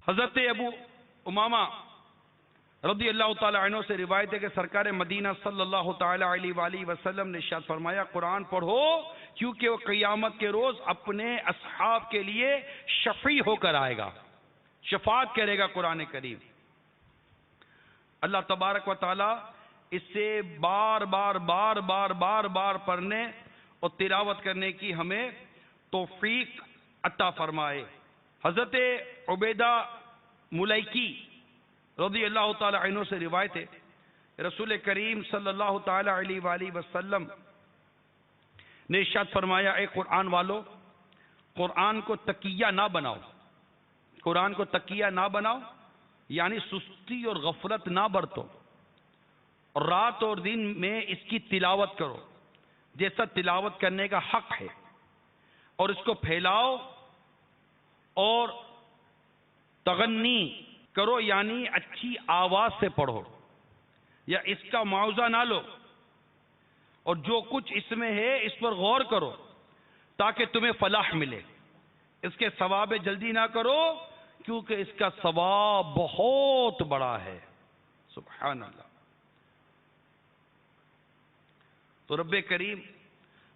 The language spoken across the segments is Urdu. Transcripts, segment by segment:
حضرت ابو امامہ رضی اللہ تعالی عنہ سے روایت ہے کہ سرکار مدینہ صلی اللہ تعالی علیہ وآلہ وسلم نے ارشاد فرمایا، قرآن پڑھو کیونکہ وہ قیامت کے روز اپنے اصحاب کے لیے شفیع ہو کر آئے گا، شفاعت کرے گا قرآن کریم۔ اللہ تبارک و تعالی اس سے بار بار بار بار بار بار پڑھنے اور تلاوت کرنے کی ہمیں توفیق عطا فرمائے۔ حضرت عبیدہ ملیکی رضی اللہ تعالی عنہ سے روایت ہے، رسول کریم صلی اللہ تعالی علیہ وآلہ وسلم نے ارشاد فرمایا، اے قرآن والو، قرآن کو تکیہ نہ بناؤ، قرآن کو تکیہ نہ بناؤ، یعنی سستی اور غفلت نہ برتو، اور رات اور دن میں اس کی تلاوت کرو جیسا تلاوت کرنے کا حق ہے، اور اس کو پھیلاؤ اور تغنی کرو، یعنی اچھی آواز سے پڑھو، یا اس کا معاوضہ نہ لو، اور جو کچھ اس میں ہے اس پر غور کرو تاکہ تمہیں فلاح ملے۔ اس کے ثواب جلدی نہ کرو کیونکہ اس کا ثواب بہت بڑا ہے۔ سبحان اللہ۔ تو رب کریم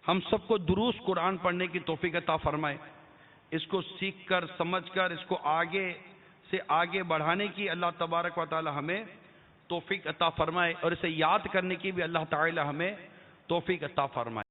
ہم سب کو دروس قرآن پڑھنے کی توفیق عطا فرمائے، اس کو سیکھ کر سمجھ کر اس کو آگے سے آگے بڑھانے کی اللہ تبارک و تعالی ہمیں توفیق عطا فرمائے، اور اسے یاد کرنے کی بھی اللہ تعالی ہمیں توفیق عطا فرمائے۔